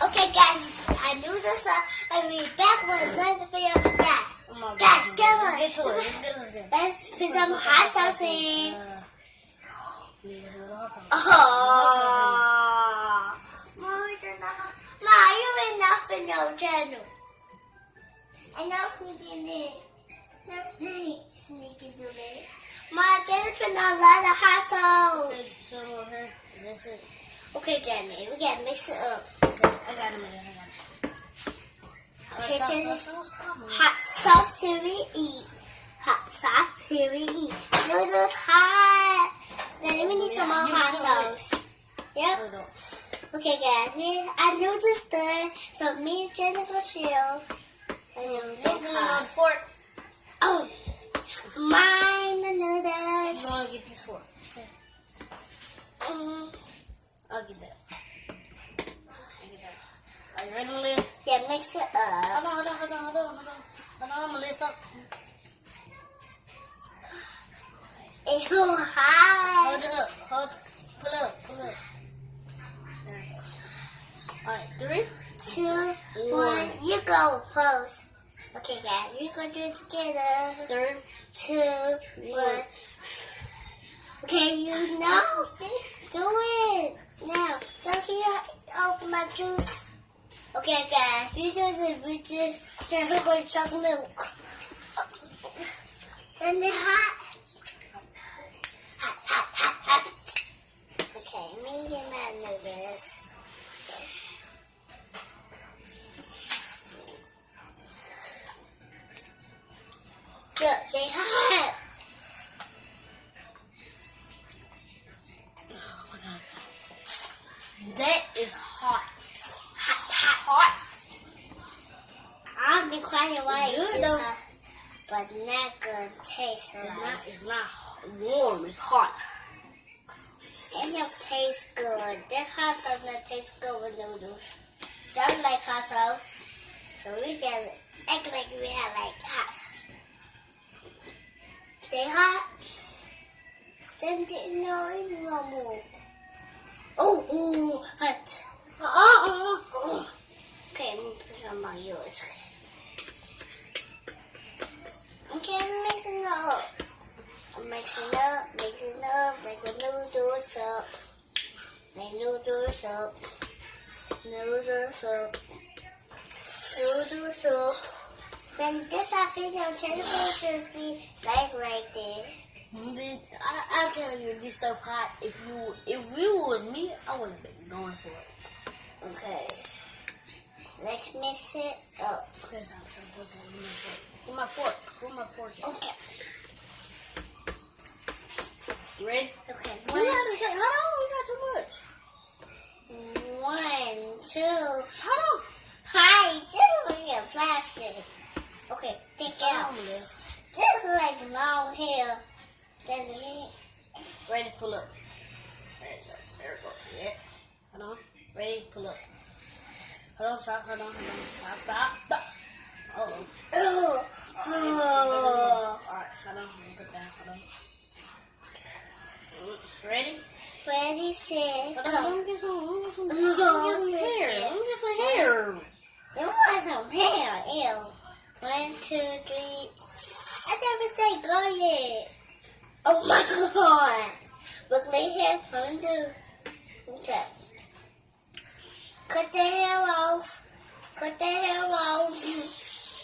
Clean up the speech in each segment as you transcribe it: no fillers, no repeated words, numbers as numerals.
Okay, guys, I do this. I'll be back with another video. Guys, come on. Let's put some hot sauce in. Ma, you ain't nothing no channel. I know sneaking in. No sneaking in there. Ma, Jenny put a lot of hot sauce. That's it. Okay, Jenny, we gotta mix it up. Okay, I got it. Okay, Jenny. Hot sauce here we eat. Hot sauce here we eat. Noodles hot. Then we need some more hot sauce. Yep. Okay, guys. I noodles done. So me and Jenny go chill. And then we on the fork. Oh, mine the noodles. I'm gonna get this fork. Okay. I'll get that. Are you ready, Malia? Yeah, mix it up. Hold on. I'm gonna list up. It's so hot. Hold it up. Pull up. There you go. Alright, 3, 2, 1. You go first. Okay, guys, we gonna do it together. 3, 2, 1. Okay, you know. Do it. Now, don't you open my juice? Okay, guys, we do this. We just going to chug milk. Turn it hot. Hot. Okay, me get my noodles. Good, they hot. oh my god. That is hot. I'll be quiet while Good it's though. hot, but not good taste like. It's not warm, it's hot. It don't taste good. That hot sauce don't taste good with noodles. So I like hot sauce. So we just act like we have like hot sauce. They hot? Then didn't know it no more. Oh, hot. Okay, I'm gonna put some on yours. Okay, I'm mixing it up. I'm mixing up, make a noodles up. Make noodles up. Then this our video, channel will just be like this. I tell you, this stuff hot. If you was me, I would have been going for it. Okay. Let's mix it up. Okay, stop. With my fork. Okay. You ready? Okay. You gotta say, hold on, you got too much. 1, 2. Hold on. Hi, this is like plastic. Okay, take it out. Liz. This is like long hair. Then Ready, pull up. There we go. Yeah. Hold on. Ready, pull up. Hold on, stop. Stop. Oh. Alright, hold on. Let me put that. Hold on. Ready? ready, set, Hold go. on, let me get some hair. Set, Let me get some hair. You want some hair? Ew. 1, 2, 3. I never say go yet. Oh my god. Look like hair undo. Okay. Cut the hair off.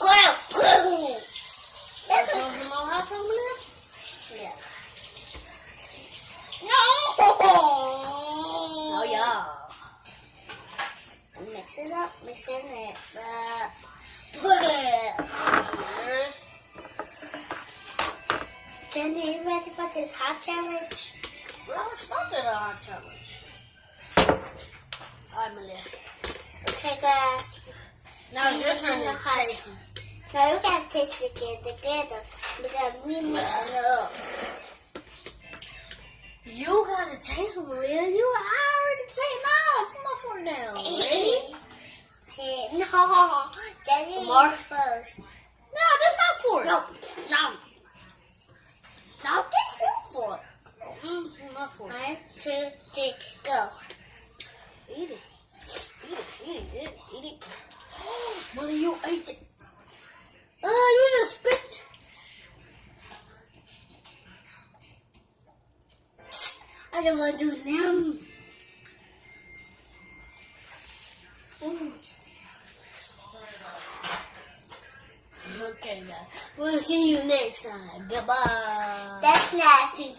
Go. That's Some more hot chocolate? yeah. No. Oh yeah. Mix it up. Mixing it up. Cheers. Jenny, you ready for this hot challenge? We already started a hot challenge. Alright, Malia. Okay, guys. Now your turn the to hot. taste. Now we gotta taste it together because we mixing it up. You gotta taste them, Malia. I already taste mine. Put my fork down. Ready? No, Jenny, Mark. you first. No, that's my fork. No. No, that's your fork. My fork. 1, 2, 3, go. Eat it. Eat it. Molly, you ate it. You just spit. I don't want to do them. Okay, guys. We'll see you next time. Goodbye. That's nasty.